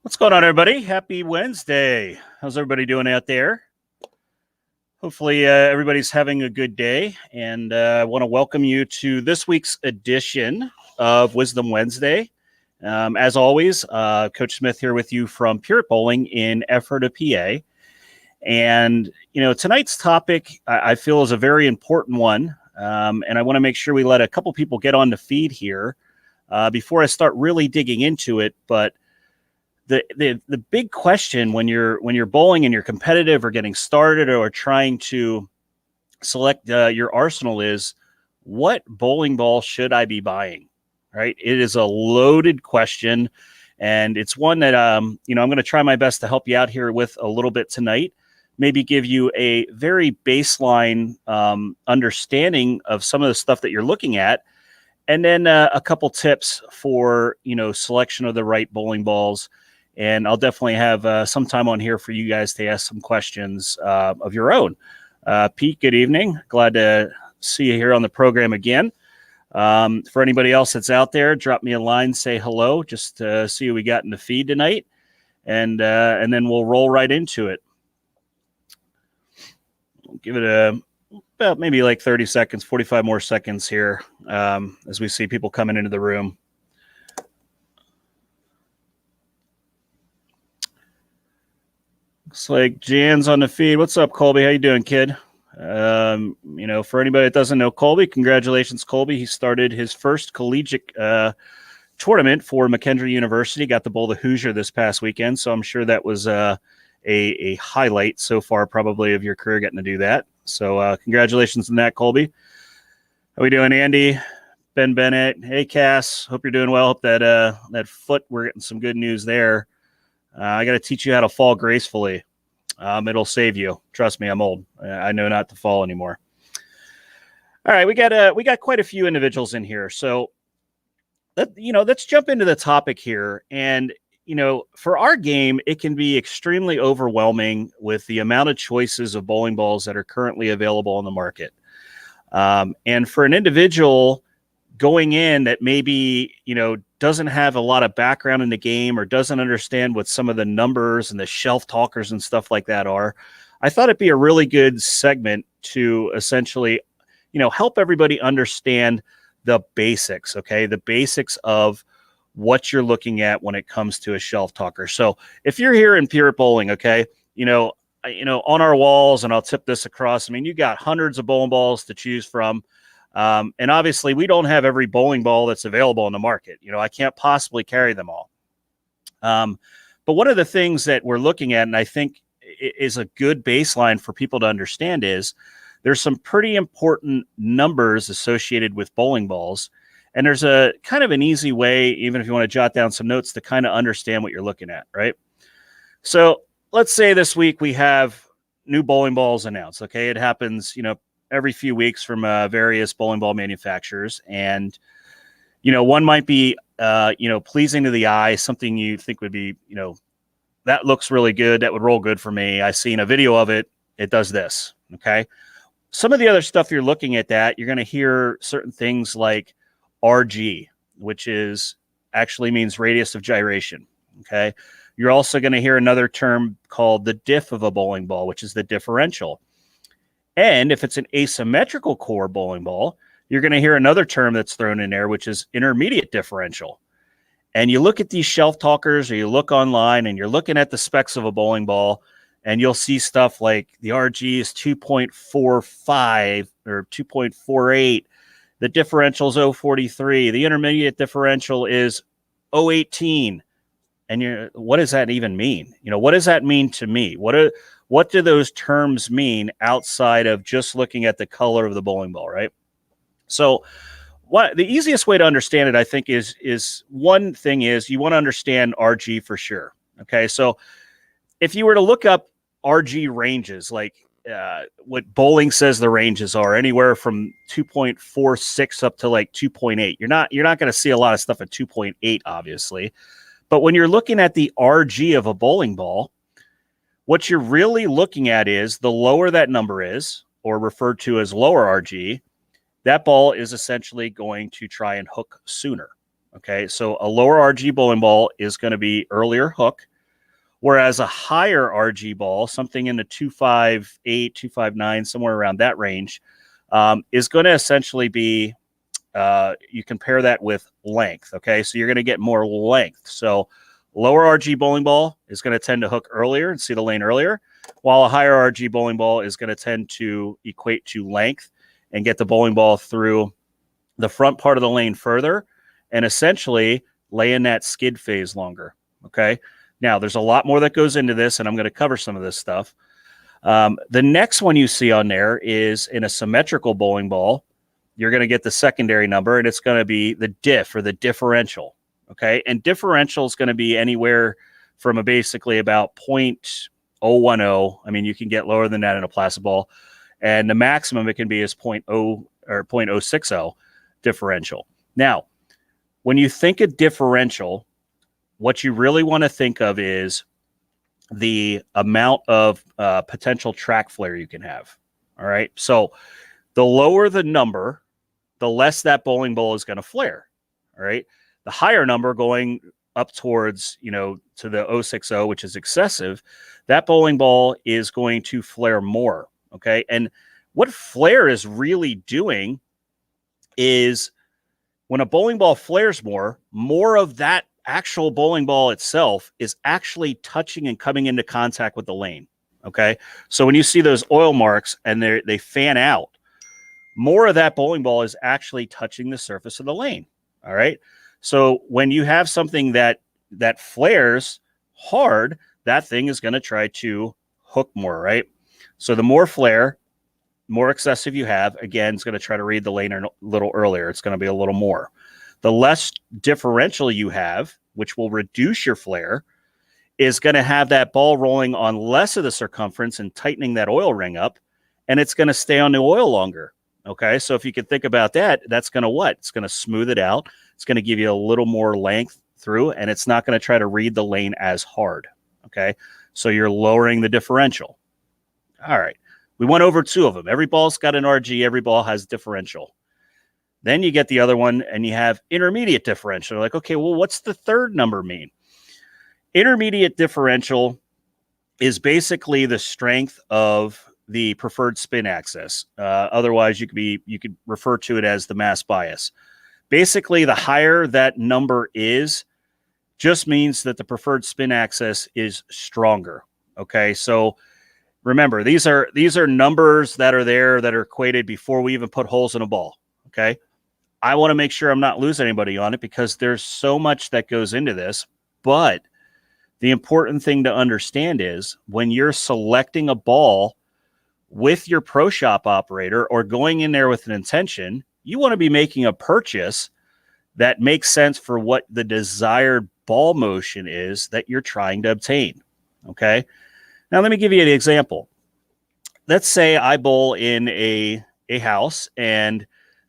What's going on, everybody? Happy Wednesday. How's everybody doing out there? Hopefully, everybody's having a good day. And I want to welcome you to this week's edition of Wisdom Wednesday. As always, Coach Smith here with you from Pure Bowling in Ephrata, PA. And, tonight's topic I feel is a very important one. And I want to make sure we let a couple people get on the feed here before I start really digging into it. But the big question when you're bowling and you're competitive or getting started or trying to select your arsenal is, what bowling ball should I be buying? Right? It is a loaded question, and it's one that I'm going to try my best to help you out here with a little bit tonight. Maybe give you a very baseline understanding of some of the stuff that you're looking at, and then a couple tips for selection of the right bowling balls. And I'll definitely have some time on here for you guys to ask some questions of your own. Pete, good evening. Glad to see you here on the program again. For anybody else that's out there, drop me a line, say hello, just to see who we got in the feed tonight. And then we'll roll right into it. We'll give it about maybe like 30 seconds, 45 more seconds here as we see people coming into the room. Looks like Jan's on the feed. What's up, Colby? How you doing, kid? For anybody that doesn't know Colby, congratulations, Colby. He started his first collegiate tournament for McKendree University. Got to bowl the Hoosier this past weekend, so I'm sure that was a highlight so far, probably, of your career getting to do that. So congratulations on that, Colby. How we doing, Andy? Ben Bennett. Hey, Cass. Hope you're doing well. Hope that foot, we're getting some good news there. I got to teach you how to fall gracefully. It'll save you. Trust me, I'm old. I know not to fall anymore. All right, we got quite a few individuals in here. So, let's jump into the topic here. And, for our game, it can be extremely overwhelming with the amount of choices of bowling balls that are currently available on the market. And for an individual going in that maybe, doesn't have a lot of background in the game or doesn't understand what some of the numbers and the shelf talkers and stuff like that are, I thought it'd be a really good segment to essentially, help everybody understand the basics, okay? The basics of what you're looking at when it comes to a shelf talker. So if you're here in Pure Bowling, okay, on our walls, and I'll tip this across, you got hundreds of bowling balls to choose from. And obviously, we don't have every bowling ball that's available in the market. I can't possibly carry them all. But one of the things that we're looking at, and I think is a good baseline for people to understand, is there's some pretty important numbers associated with bowling balls. And there's a kind of an easy way, even if you want to jot down some notes, to kind of understand what you're looking at, right? So let's say this week we have new bowling balls announced. Okay, it happens, every few weeks from various bowling ball manufacturers. And, one might be, pleasing to the eye, something you think would be, that looks really good. That would roll good for me. I seen a video of it. It does this. Okay. Some of the other stuff you're looking at that, you're going to hear certain things like RG, which actually means radius of gyration. Okay. You're also going to hear another term called the diff of a bowling ball, which is the differential. And if it's an asymmetrical core bowling ball, you're going to hear another term that's thrown in there, which is intermediate differential. And you look at these shelf talkers, or you look online and you're looking at the specs of a bowling ball, and you'll see stuff like the RG is 2.45 or 2.48. The differential is 0.43. The intermediate differential is 0.18. And what does that even mean? What does that mean to me? What do those terms mean outside of just looking at the color of the bowling ball, right? So the easiest way to understand it, I think, is one thing is you want to understand RG for sure. Okay, so if you were to look up RG ranges, like what bowling says the ranges are, anywhere from 2.46 up to like 2.8, you're not going to see a lot of stuff at 2.8, obviously. But when you're looking at the RG of a bowling ball, what you're really looking at is the lower that number is, or referred to as lower RG, that ball is essentially going to try and hook sooner. Okay, so a lower RG bowling ball is going to be earlier hook. Whereas a higher RG ball, something in the 258, 259, somewhere around that range, is going to essentially be, you compare that with length. Okay. So you're going to get more length. So lower RG bowling ball is going to tend to hook earlier and see the lane earlier, while a higher RG bowling ball is going to tend to equate to length and get the bowling ball through the front part of the lane further and essentially lay in that skid phase longer. Okay. Now, there's a lot more that goes into this, and I'm going to cover some of this stuff. The next one you see on there is in a symmetrical bowling ball. You're going to get the secondary number, and it's going to be the diff or the differential. Okay. And differential is going to be anywhere from basically about 0.010. I mean, you can get lower than that in a plastic ball. And the maximum it can be is 0.0 or 0.060 differential. Now, when you think of differential, what you really want to think of is the amount of potential track flare you can have. All right. So the lower the number, the less that bowling ball is going to flare. All right. The higher number going up towards, to the 060, which is excessive, that bowling ball is going to flare more. Okay. And what flare is really doing is when a bowling ball flares more of that actual bowling ball itself is actually touching and coming into contact with the lane. Okay. So when you see those oil marks and they fan out, more of that bowling ball is actually touching the surface of the lane. All right. So when you have something that flares hard, that thing is going to try to hook more, right? So the more flare, more excessive you have, again, it's going to try to read the lane a little earlier. It's going to be a little more. The less differential you have, which will reduce your flare, is going to have that ball rolling on less of the circumference and tightening that oil ring up, and it's going to stay on the oil longer. Okay, so if you could think about that, that's going to what? It's going to smooth it out. It's going to give you a little more length through, and it's not going to try to read the lane as hard. Okay, so you're lowering the differential. All right, we went over two of them. Every ball's got an RG. Every ball has differential. Then you get the other one, and you have intermediate differential. Like, okay, well, what's the third number mean? Intermediate differential is basically the strength of the preferred spin axis. Otherwise, you could refer to it as the mass bias. Basically, the higher that number is, just means that the preferred spin axis is stronger. Okay, so remember, these are numbers that are there that are equated before we even put holes in a ball. Okay, I want to make sure I'm not losing anybody on it because there's so much that goes into this. But the important thing to understand is when you're selecting a ball with your pro shop operator or going in there with an intention, you want to be making a purchase that makes sense for what the desired ball motion is that you're trying to obtain. Okay. Now, let me give you an example. Let's say I bowl in a house and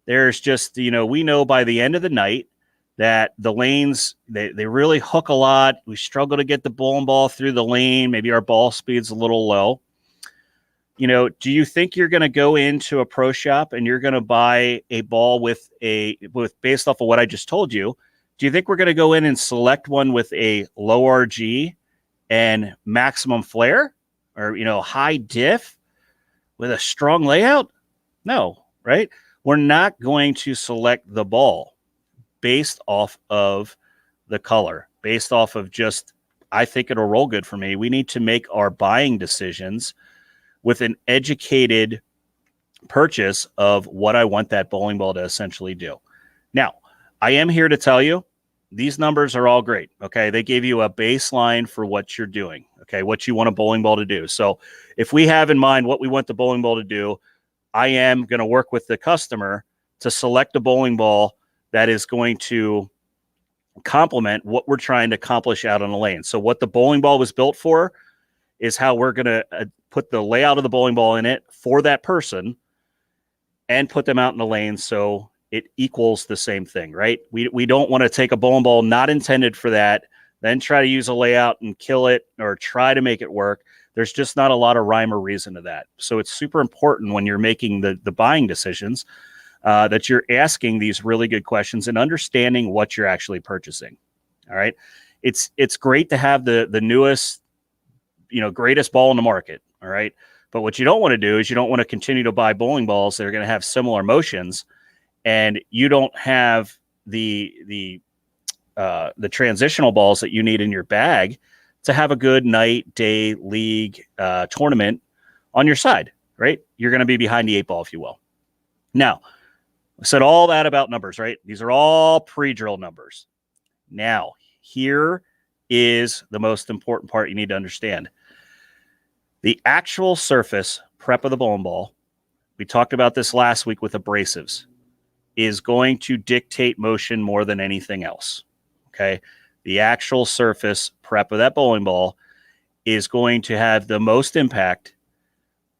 there's just, we know by the end of the night that the lanes, they really hook a lot. We struggle to get the bowling ball through the lane. Maybe our ball speed's a little low. Do you think you're going to go into a pro shop and you're going to buy a ball with based off of what I just told you? Do you think we're going to go in and select one with a low RG and maximum flare or, high diff with a strong layout? No, right? We're not going to select the ball based off of the color, based off of just, I think it'll roll good for me. We need to make our buying decisions with an educated purchase of what I want that bowling ball to essentially do. Now, I am here to tell you, these numbers are all great. Okay. They gave you a baseline for what you're doing. Okay. What you want a bowling ball to do. So if we have in mind what we want the bowling ball to do, I am going to work with the customer to select a bowling ball that is going to complement what we're trying to accomplish out on the lane. So what the bowling ball was built for is how we're going to put the layout of the bowling ball in it for that person and put them out in the lane so it equals the same thing, right? We don't want to take a bowling ball not intended for that, then try to use a layout and kill it or try to make it work. There's just not a lot of rhyme or reason to that. So it's super important when you're making the buying decisions that you're asking these really good questions and understanding what you're actually purchasing. All right. It's great to have the newest greatest ball in the market. All right. But what you don't want to do is you don't want to continue to buy bowling balls that are going to have similar motions, and you don't have the transitional balls that you need in your bag to have a good night, day, league, tournament on your side, right? You're going to be behind the 8 ball, if you will. Now, I said all that about numbers, right? These are all pre-drill numbers. Now, here is the most important part you need to understand. The actual surface prep of the bowling ball, we talked about this last week with abrasives, is going to dictate motion more than anything else. Okay. The actual surface prep of that bowling ball is going to have the most impact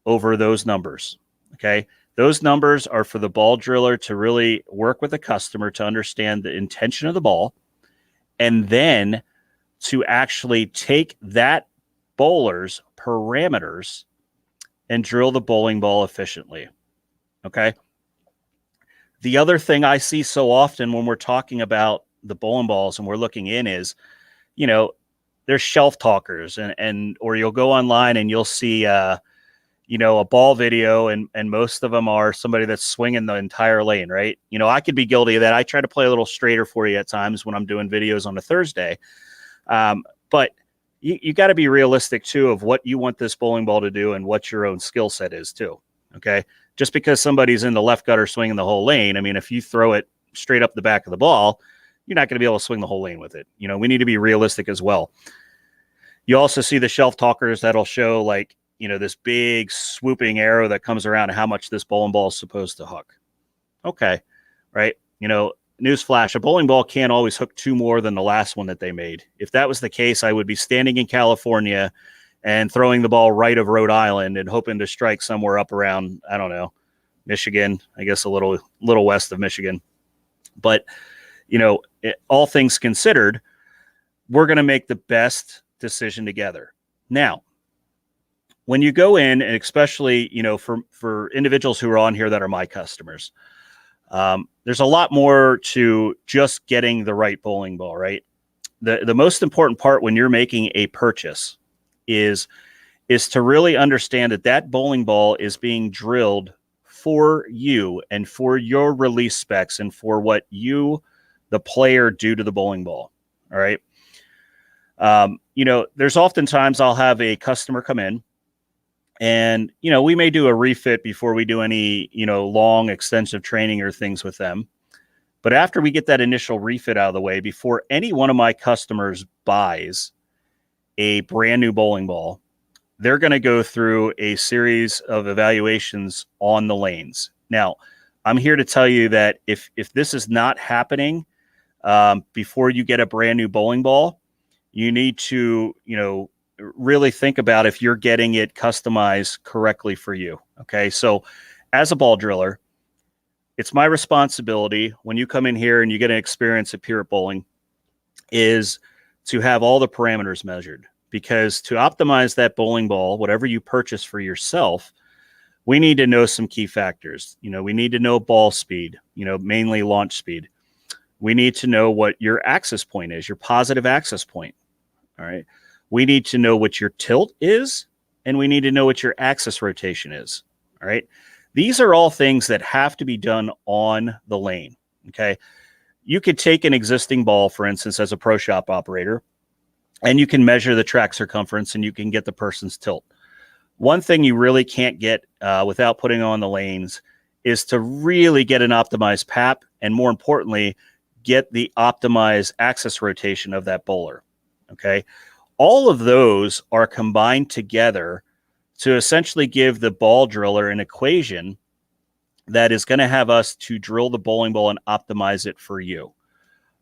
over those numbers. Okay. Those numbers are for the ball driller to really work with the customer to understand the intention of the ball, and then to actually take that bowler's parameters and drill the bowling ball efficiently. Okay. The other thing I see so often when we're talking about the bowling balls and we're looking in is, there's shelf talkers or you'll go online and you'll see, a ball video and most of them are somebody that's swinging the entire lane, right? I could be guilty of that. I try to play a little straighter for you at times when I'm doing videos on a Thursday. But you got to be realistic too of what you want this bowling ball to do and what your own skill set is too. Okay. Just because somebody's in the left gutter swinging the whole lane, I mean, if you throw it straight up the back of the ball, you're not going to be able to swing the whole lane with it. We need to be realistic as well. You also see the shelf talkers that'll show this big swooping arrow that comes around and how much this bowling ball is supposed to hook. Okay. Right. Newsflash, a bowling ball can't always hook 2 more than the last one that they made. If that was the case, I would be standing in California and throwing the ball right of Rhode Island and hoping to strike somewhere up around, I don't know, Michigan, I guess a little west of Michigan. But, all things considered, we're going to make the best decision together. Now, when you go in, and especially, for individuals who are on here that are my customers, there's a lot more to just getting the right bowling ball, right? The most important part when you're making a purchase is to really understand that bowling ball is being drilled for you and for your release specs and for what you, the player, do to the bowling ball. All right. There's oftentimes I'll have a customer come in and, we may do a refit before we do any, long extensive training or things with them. But after we get that initial refit out of the way, before any one of my customers buys a brand new bowling ball, they're going to go through a series of evaluations on the lanes. Now, I'm here to tell you that if this is not happening before you get a brand new bowling ball, you need to, really think about if you're getting it customized correctly for you. Okay. So as a ball driller, it's my responsibility when you come in here and you get an experience at Pure Bowling is to have all the parameters measured, because to optimize that bowling ball, whatever you purchase for yourself, we need to know some key factors. We need to know ball speed, mainly launch speed. We need to know what your access point is, your positive access point. All right. We need to know what your tilt is, and we need to know what your axis rotation is. All right. These are all things that have to be done on the lane. Okay. You could take an existing ball, for instance, as a pro shop operator, and you can measure the track circumference and you can get the person's tilt. One thing you really can't get without putting on the lanes is to really get an optimized PAP, and more importantly, get the optimized axis rotation of that bowler. Okay. All of those are combined together to essentially give the ball driller an equation that is going to have us to drill the bowling ball and optimize it for you.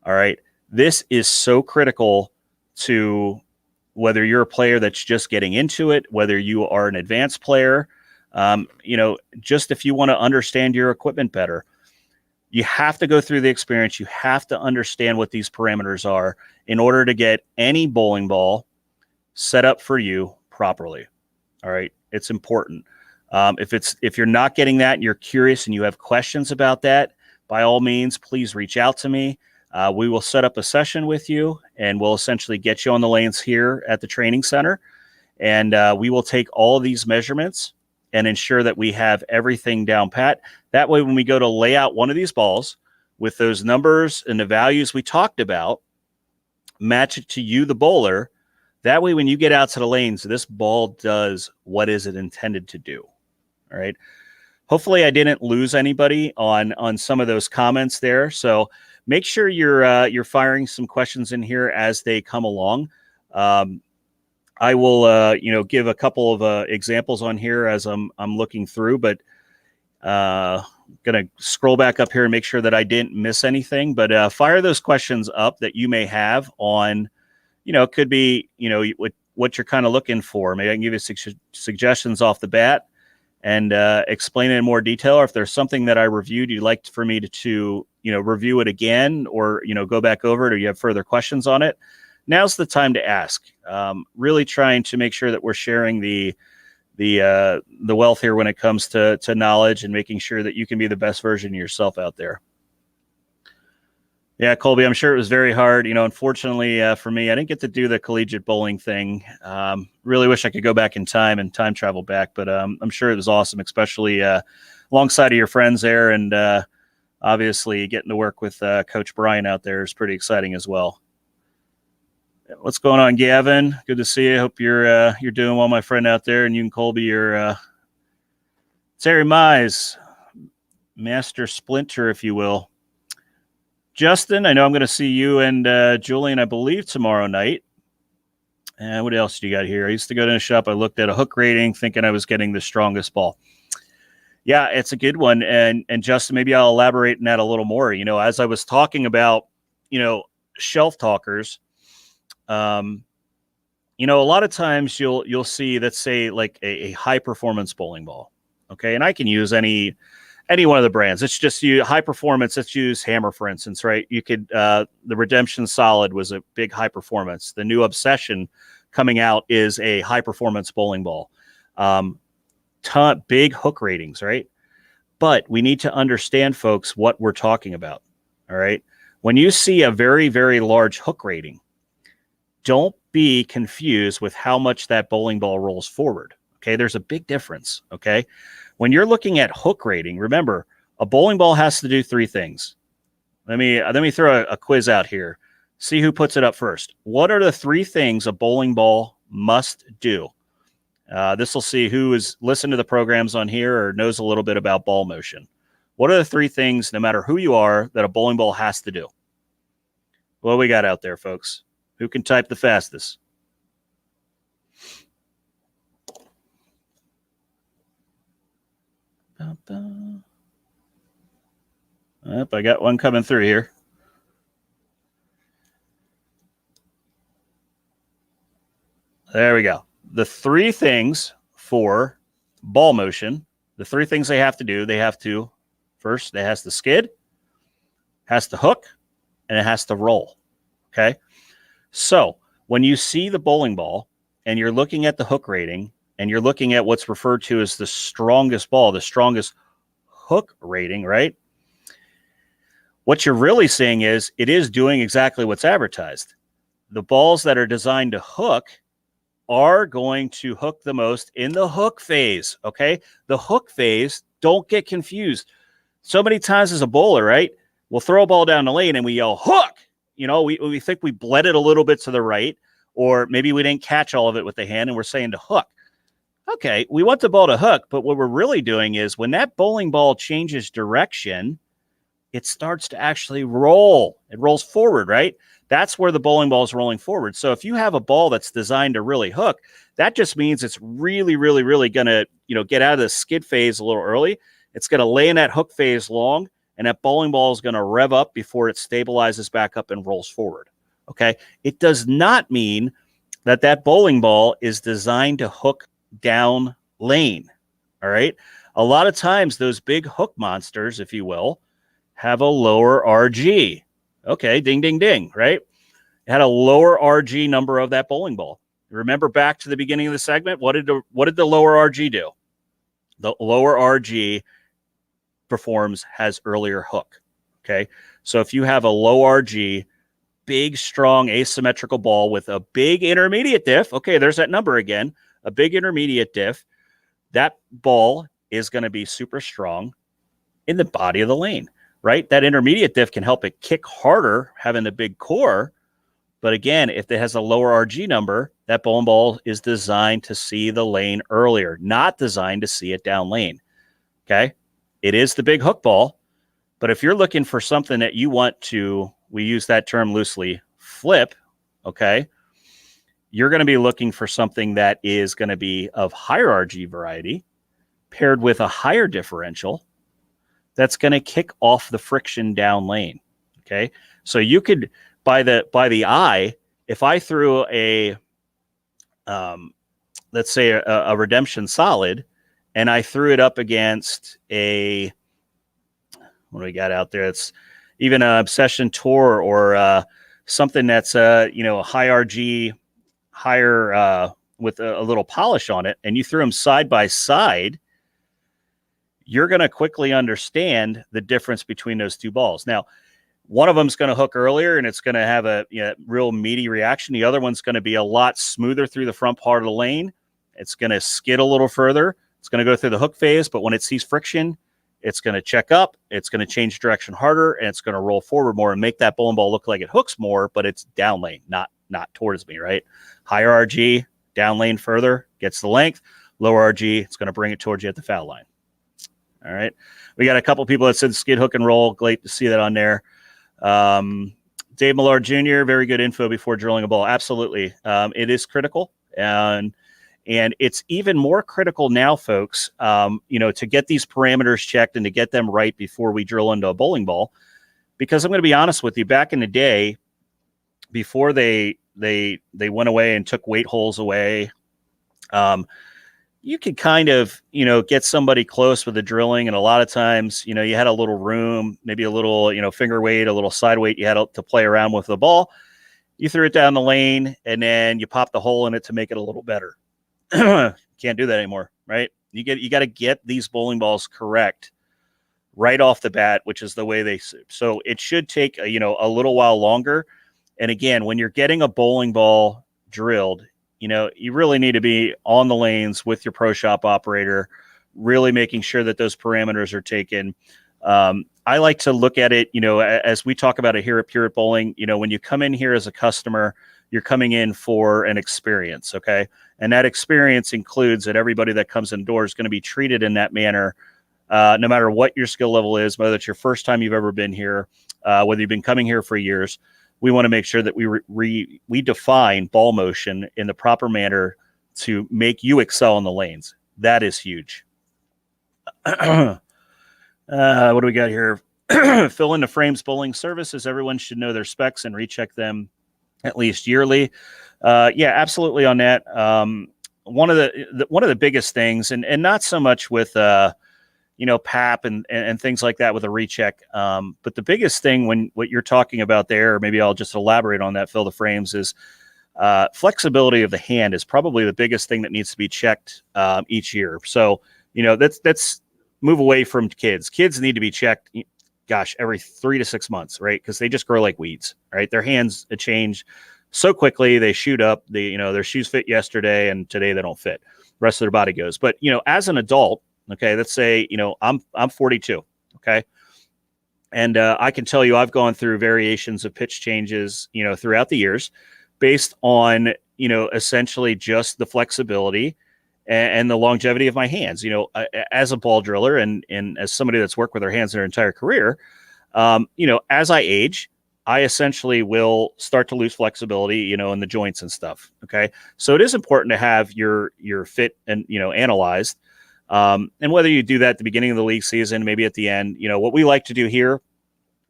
All right. This is so critical to whether you're a player that's just getting into it, whether you are an advanced player, just if you want to understand your equipment better, you have to go through the experience. You have to understand what these parameters are in order to get any bowling ball set up for you properly. All right. It's important. If you're not getting that and you're curious and you have questions about that, by all means, please reach out to me. We will set up a session with you and we'll essentially get you on the lanes here at the training center. And we will take all of these measurements and ensure that we have everything down pat. That way, when we go to lay out one of these balls with those numbers and the values we talked about, match it to you, the bowler. That way, when you get out to the lanes, this ball does what is it intended to do. All right. Hopefully, I didn't lose anybody on some of those comments there. So make sure you're firing some questions in here as they come along. I will give a couple of examples on here as I'm looking through, but gonna scroll back up here and make sure that I didn't miss anything. But fire those questions up that you may have on, it could be what you're kind of looking for. Maybe I can give you suggestions off the bat and explain it in more detail. Or if there's something that I reviewed you'd like for me to review it again, or go back over it, or you have further questions on it, now's the time to ask. Really trying to make sure that we're sharing the wealth here when it comes to knowledge, and making sure that you can be the best version of yourself out there. Yeah, Colby, I'm sure it was very hard. Unfortunately for me, I didn't get to do the collegiate bowling thing. Really wish I could go back in time and time travel back, but I'm sure it was awesome, especially alongside of your friends there. And obviously getting to work with Coach Brian out there is pretty exciting as well. What's going on, Gavin? Good to see you. Hope you're doing well, my friend out there. And you and Colby, you're Terry Mize, Master Splinter, if you will. Justin, I know I'm going to see you and Julian, I believe, tomorrow night. And what else do you got here? I used to go to the shop. I looked at a hook rating thinking I was getting the strongest ball. Yeah, it's a good one. And Justin, maybe I'll elaborate on that a little more. As I was talking about, shelf talkers, a lot of times you'll see, let's say, like a high performance bowling ball. Okay. And I can use any one of the brands. It's just high performance. Let's use Hammer, for instance, right? You could, the Redemption Solid was a big high performance. The new Obsession coming out is a high performance bowling ball. Big hook ratings, right? But we need to understand, folks, what we're talking about. All right. When you see a very, very large hook rating, don't be confused with how much that bowling ball rolls forward. Okay. There's a big difference. Okay. When you're looking at hook rating, remember, a bowling ball has to do three things. Let me throw a quiz out here. See who puts it up first. What are the three things a bowling ball must do? This will see who has listened to the programs on here or knows a little bit about ball motion. What are the three things, no matter who you are, that a bowling ball has to do? What do we got out there, folks? Who can type the fastest? Yep, I got one coming through here. There we go. The three things for ball motion, the three things they have to do, first, it has to skid, has to hook, and it has to roll. Okay. So when you see the bowling ball and you're looking at the hook rating, and you're looking at what's referred to as the strongest ball, the strongest hook rating, right? What you're really seeing is it is doing exactly what's advertised. The balls that are designed to hook are going to hook the most in the hook phase, okay? The hook phase, don't get confused. So many times as a bowler, right? We'll throw a ball down the lane and we yell, hook! We think we bled it a little bit to the right, or maybe we didn't catch all of it with the hand and we're saying to hook. Okay, we want the ball to hook, but what we're really doing is when that bowling ball changes direction, it starts to actually roll. It rolls forward, right? That's where the bowling ball is rolling forward. So if you have a ball that's designed to really hook, that just means it's really, really, really going to, get out of the skid phase a little early. It's going to lay in that hook phase long, and that bowling ball is going to rev up before it stabilizes back up and rolls forward. Okay. It does not mean that bowling ball is designed to hook down lane. All right. A lot of times those big hook monsters, if you will, have a lower RG. Okay. Ding, ding, ding. Right. It had a lower RG number of that bowling ball. Remember back to the beginning of the segment, what did the lower RG do? The lower RG has earlier hook. Okay. So if you have a low RG, big, strong, asymmetrical ball with a big intermediate diff, okay, there's that number again, a big intermediate diff, that ball is going to be super strong in the body of the lane, right? That intermediate diff can help it kick harder, having a big core. But again, if it has a lower RG number, that bowling ball is designed to see the lane earlier, not designed to see it down lane. Okay. It is the big hook ball. But if you're looking for something that you want to, we use that term loosely, flip, okay, you're going to be looking for something that is going to be of higher RG variety paired with a higher differential that's going to kick off the friction down lane. Okay. So you could, by the eye, if I threw a, let's say a Redemption Solid, and I threw it up against a, what do we got out there? It's even an Obsession Tour or something that's a high RG, higher with a little polish on it, and you threw them side by side, you're going to quickly understand the difference between those two balls. Now, one of them's going to hook earlier and it's going to have a real meaty reaction. The other one's going to be a lot smoother through the front part of the lane. It's going to skid a little further. It's going to go through the hook phase, but when it sees friction, it's going to check up, it's going to change direction harder, and it's going to roll forward more and make that bowling ball look like it hooks more, but it's down lane, not towards me, right? Higher RG, down lane further, gets the length. Lower RG, it's going to bring it towards you at the foul line. All right. We got a couple people that said skid, hook, and roll. Great to see that on there. Dave Millard Jr., very good info before drilling a ball. Absolutely. It is critical. And it's even more critical now, folks, to get these parameters checked and to get them right before we drill into a bowling ball. Because I'm going to be honest with you, back in the day, before they went away and took weight holes away, you could kind of, get somebody close with the drilling. And a lot of times, you had a little room, maybe a little, finger weight, a little side weight you had to play around with the ball. You threw it down the lane and then you pop the hole in it to make it a little better. Can't do that anymore, right? You got to get these bowling balls correct right off the bat, which is the way so it should take a little while longer. And again, when you're getting a bowling ball drilled, you really need to be on the lanes with your pro shop operator, really making sure that those parameters are taken. I like to look at it, as we talk about it here at Pureit Bowling, when you come in here as a customer, you're coming in for an experience. Okay. And that experience includes that everybody that comes indoors is going to be treated in that manner, no matter what your skill level is, whether it's your first time you've ever been here, whether you've been coming here for years. We want to make sure that we define ball motion in the proper manner to make you excel in the lanes. That is huge. What do we got here? Fill in the frames bowling services. Everyone should know their specs and recheck them at least yearly. Yeah, absolutely on that. One of the biggest things, and not so much with PAP and things like that with a recheck. But the biggest thing what you're talking about there, or maybe I'll just elaborate on that, fill the frames, is flexibility of the hand is probably the biggest thing that needs to be checked each year. So, that's move away from kids. Kids need to be checked, every 3 to 6 months, right? Because they just grow like weeds, right? Their hands change so quickly, they shoot up. Their shoes fit yesterday and today they don't fit. The rest of their body goes. But, as an adult, okay, let's say, I'm 42, okay? And I can tell you I've gone through variations of pitch changes, throughout the years based on, essentially just the flexibility and the longevity of my hands. As a ball driller and as somebody that's worked with their hands their entire career, as I age, I essentially will start to lose flexibility, in the joints and stuff, okay? So it is important to have your fit and, analyzed. And whether you do that at the beginning of the league season, maybe at the end, what we like to do here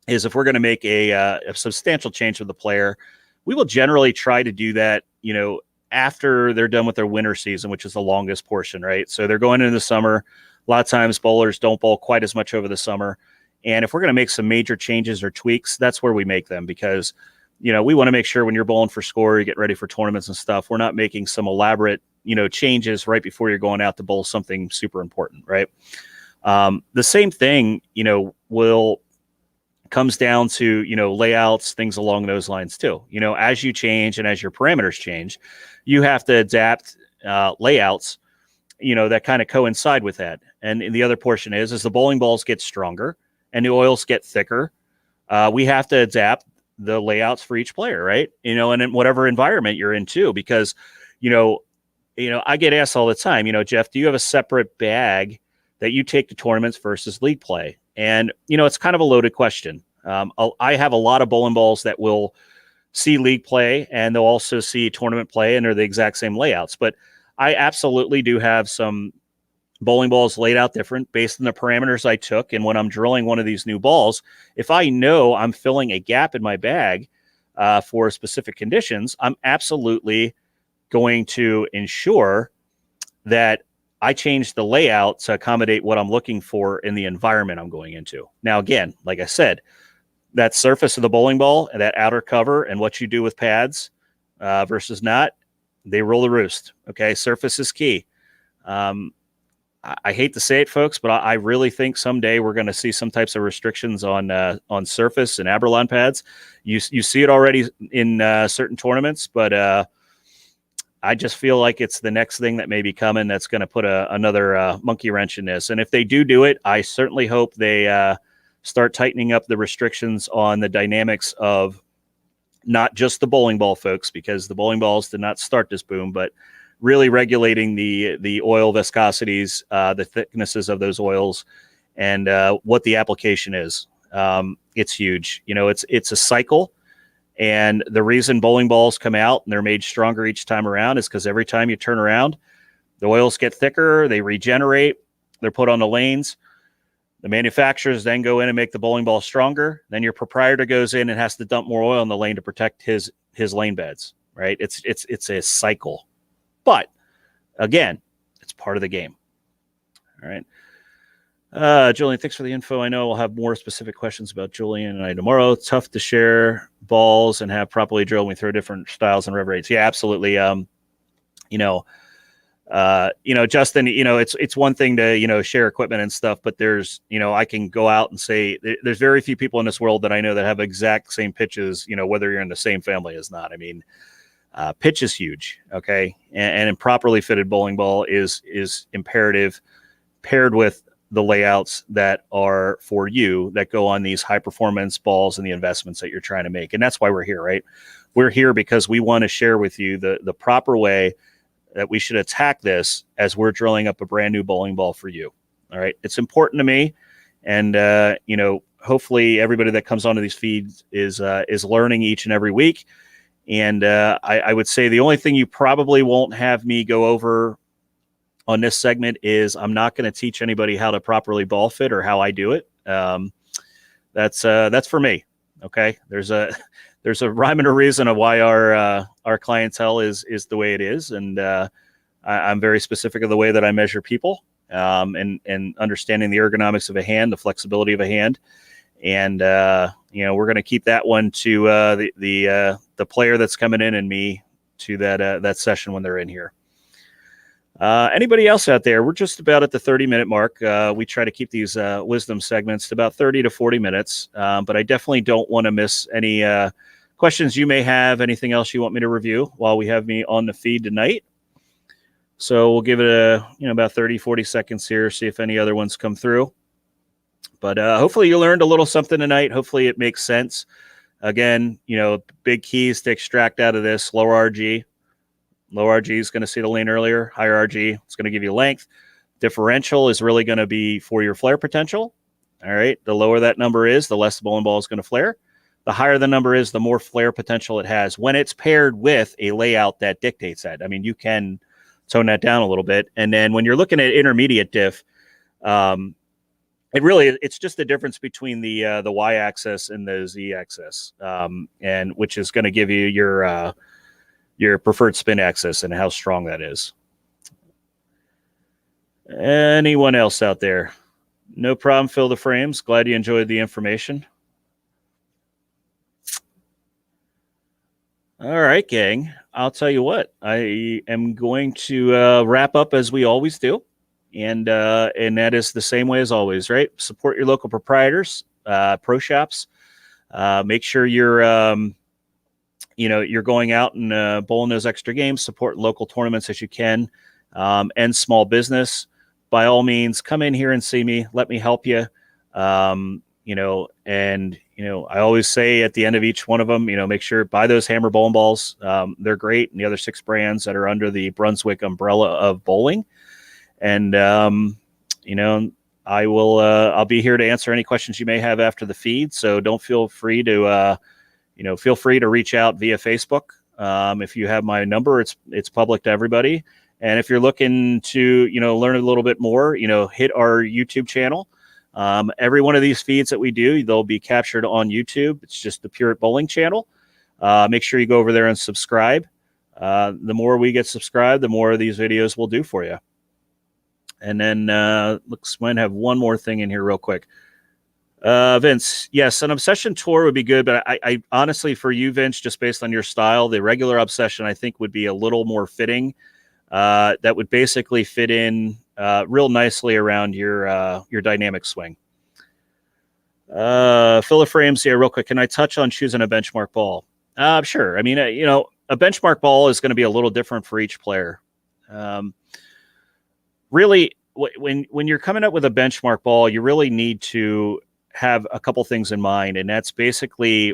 is if we're going to make a substantial change with the player, we will generally try to do that, after they're done with their winter season, which is the longest portion, right? So they're going into the summer. A lot of times bowlers don't bowl quite as much over the summer. And if we're going to make some major changes or tweaks, that's where we make them because, we want to make sure when you're bowling for score, you get ready for tournaments and stuff. We're not making some elaborate changes right before you're going out to bowl something super important, right? The same thing, comes down to, layouts, things along those lines too. As you change and as your parameters change, you have to adapt layouts, that kind of coincide with that. And the other portion is as the bowling balls get stronger and the oils get thicker, we have to adapt the layouts for each player, right? And in whatever environment you're in too, because, I get asked all the time, Jeff, do you have a separate bag that you take to tournaments versus league play? And, it's kind of a loaded question. I have a lot of bowling balls that will see league play and they'll also see tournament play, and they're the exact same layouts. But I absolutely do have some bowling balls laid out different based on the parameters I took. And when I'm drilling one of these new balls, if I know I'm filling a gap in my bag for specific conditions, I'm absolutely going to ensure that I change the layout to accommodate what I'm looking for in the environment I'm going into. Now, again, like I said, that surface of the bowling ball and that outer cover and what you do with pads versus not, they rule the roost. Okay. Surface is key. I hate to say it, folks, but I really think someday we're going to see some types of restrictions on surface and Abralon pads. You see it already in certain tournaments, but I just feel like it's the next thing that may be coming that's going to put another monkey wrench in this. And if they do it, I certainly hope they start tightening up the restrictions on the dynamics of not just the bowling ball, folks, because the bowling balls did not start this boom, but really regulating the oil viscosities, the thicknesses of those oils, and what the application is. It's huge. It's a cycle. And the reason bowling balls come out and they're made stronger each time around is because every time you turn around, the oils get thicker, they regenerate, they're put on the lanes. The manufacturers then go in and make the bowling ball stronger. Then your proprietor goes in and has to dump more oil in the lane to protect his lane beds, right? It's a cycle. But again, it's part of the game. All right. Julian, thanks for the info. I know we'll have more specific questions about Julian and I tomorrow. It's tough to share balls and have properly drilled when we throw different styles and rev rates. Yeah, absolutely. Justin, it's one thing to, share equipment and stuff, but there's, I can go out and say there's very few people in this world that I know that have exact same pitches, whether you're in the same family as not. I mean, pitch is huge. Okay. And a properly fitted bowling ball is imperative, paired with the layouts that are for you that go on these high performance balls and the investments that you're trying to make. And that's why we're here, right? We're here because we want to share with you the proper way that we should attack this as we're drilling up a brand new bowling ball for you. All right. It's important to me. And, hopefully everybody that comes onto these feeds is learning each and every week. And I would say the only thing you probably won't have me go over on this segment is I'm not going to teach anybody how to properly ball fit or how I do it. That's for me. Okay. There's a rhyme and a reason of why our clientele is the way it is. And I'm very specific of the way that I measure people and understanding the ergonomics of a hand, the flexibility of a hand. And, we're going to keep that one to the player that's coming in and me to that session when they're in here. Anybody else out there? We're just about at the 30-minute mark. We try to keep these wisdom segments to about 30 to 40 minutes, but I definitely don't want to miss any questions you may have, anything else you want me to review while we have me on the feed tonight. So we'll give it about 30, 40 seconds here, see if any other ones come through. But hopefully you learned a little something tonight. Hopefully it makes sense. Again, big keys to extract out of this: low RG. Low RG is going to see the lane earlier. Higher RG, it's going to give you length. Differential is really going to be for your flare potential. All right. The lower that number is, the less the bowling ball is going to flare. The higher the number is, the more flare potential it has when it's paired with a layout that dictates that. I mean, you can tone that down a little bit. And then when you're looking at intermediate diff, it's just the difference between the y-axis and the z-axis, and which is going to give you your preferred spin axis and how strong that is. Anyone else out there? No problem. Fill the frames. Glad you enjoyed the information. All right, gang. I'll tell you what, I am going to wrap up as we always do. And that is the same way as always, right? Support your local proprietors, pro shops. Make sure you're you're going out and bowling those extra games, support local tournaments as you can, and small business, by all means, come in here and see me. Let me help you. I always say at the end of each one of them, make sure buy those Hammer bowling balls. They're great. And the other 6 brands that are under the Brunswick umbrella of bowling. And, I'll be here to answer any questions you may have after the feed. So don't feel free to, reach out via Facebook. If you have my number, it's public to everybody. And if you're looking to, learn a little bit more, hit our YouTube channel. Every one of these feeds that we do, they'll be captured on YouTube. It's just the Pure Bowling channel. Make sure you go over there and subscribe. The more we get subscribed, the more of these videos we'll do for you. And then looks might have one more thing in here real quick. Vince, yes, an Obsession tour would be good, but I honestly, for you, Vince, just based on your style, the regular Obsession I think would be a little more fitting. That would basically fit in real nicely around your dynamic swing. Philip Frames here, real quick. Can I touch on choosing a benchmark ball? Sure. I mean, a benchmark ball is going to be a little different for each player. Really, when you're coming up with a benchmark ball, you really need to have a couple things in mind, and that's basically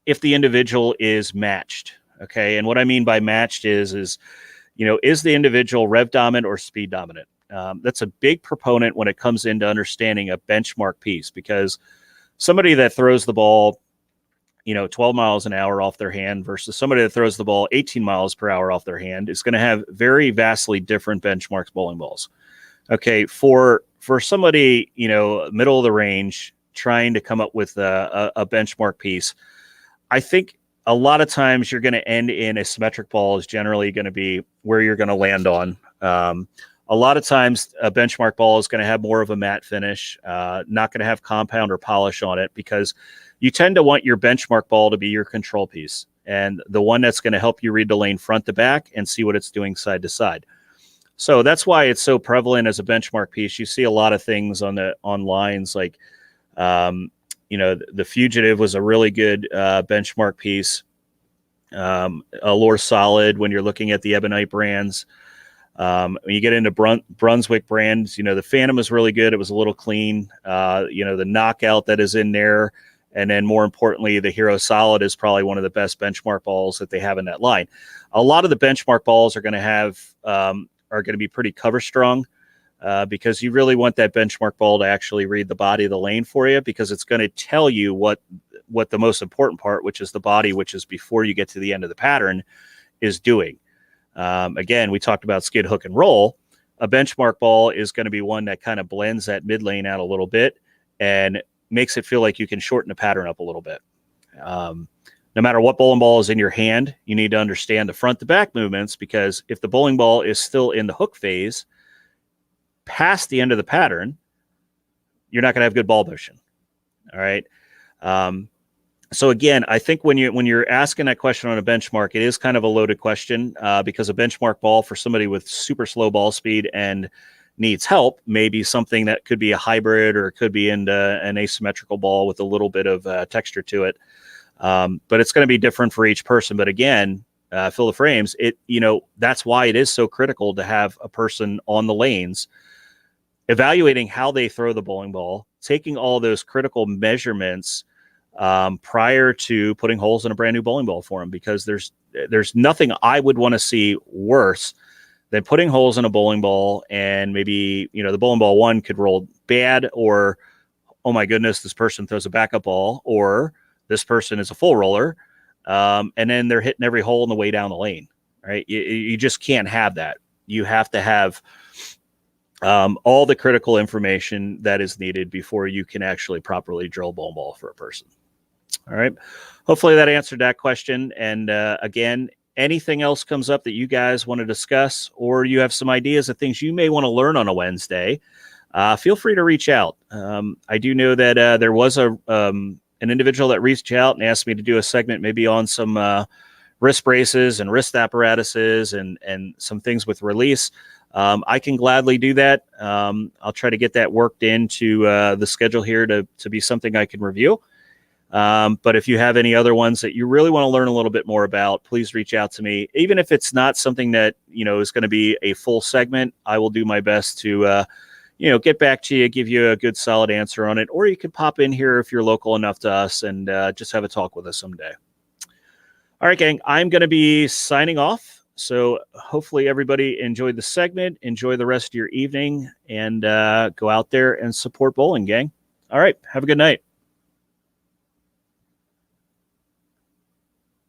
if the individual is matched. Okay, and what I mean by matched is the individual rev dominant or speed dominant? That's a big proponent when it comes into understanding a benchmark piece, because somebody that throws the ball 12 miles an hour off their hand versus somebody that throws the ball 18 miles per hour off their hand is going to have very vastly different benchmarks bowling balls. Okay, for somebody, middle of the range trying to come up with a benchmark piece, I think a lot of times you're going to end in a symmetric ball is generally going to be where you're going to land on. A lot of times a benchmark ball is going to have more of a matte finish, not going to have compound or polish on it, because you tend to want your benchmark ball to be your control piece and the one that's going to help you read the lane front to back and see what it's doing side to side. So that's why it's so prevalent as a benchmark piece. You see a lot of things on lines like, the Fugitive was a really good benchmark piece. Allure Solid, when you're looking at the Ebonite brands. When you get into Brunswick brands, the Phantom is really good. It was a little clean. The Knockout that is in there. And then more importantly, the Hero Solid is probably one of the best benchmark balls that they have in that line. A lot of the benchmark balls are going to be pretty cover strong because you really want that benchmark ball to actually read the body of the lane for you, because it's going to tell you what the most important part, which is the body, which is before you get to the end of the pattern, is doing. Again, we talked about skid, hook, and roll. A benchmark ball is going to be one that kind of blends that mid lane out a little bit and makes it feel like you can shorten the pattern up a little bit. No matter what bowling ball is in your hand, you need to understand the front to back movements, because if the bowling ball is still in the hook phase past the end of the pattern, you're not going to have good ball motion. All right. So again, I think when you're asking that question on a benchmark, it is kind of a loaded question because a benchmark ball for somebody with super slow ball speed and needs help may be something that could be a hybrid, or it could be into an asymmetrical ball with a little bit of texture to it. But it's going to be different for each person. But again, Philip Frames, that's why it is so critical to have a person on the lanes evaluating how they throw the bowling ball, taking all those critical measurements prior to putting holes in a brand new bowling ball for them, because there's nothing I would want to see worse than putting holes in a bowling ball and maybe, the bowling ball one could roll bad, or, oh my goodness, this person throws a backup ball, or this person is a full roller. And then they're hitting every hole on the way down the lane, right? You just can't have that. You have to have all the critical information that is needed before you can actually properly drill bowling ball for a person. All right. Hopefully that answered that question. And again, anything else comes up that you guys want to discuss, or you have some ideas of things you may want to learn on a Wednesday, feel free to reach out. I do know that there was an individual that reached out and asked me to do a segment maybe on some wrist braces and wrist apparatuses and some things with release. I can gladly do that. I'll try to get that worked into the schedule here to be something I can review. But if you have any other ones that you really want to learn a little bit more about, please reach out to me. Even if it's not something that, is going to be a full segment, I will do my best to, get back to you, give you a good solid answer on it. Or you can pop in here if you're local enough to us and just have a talk with us someday. All right, gang, I'm going to be signing off. So hopefully everybody enjoyed the segment, enjoy the rest of your evening, and go out there and support bowling, gang. All right, have a good night.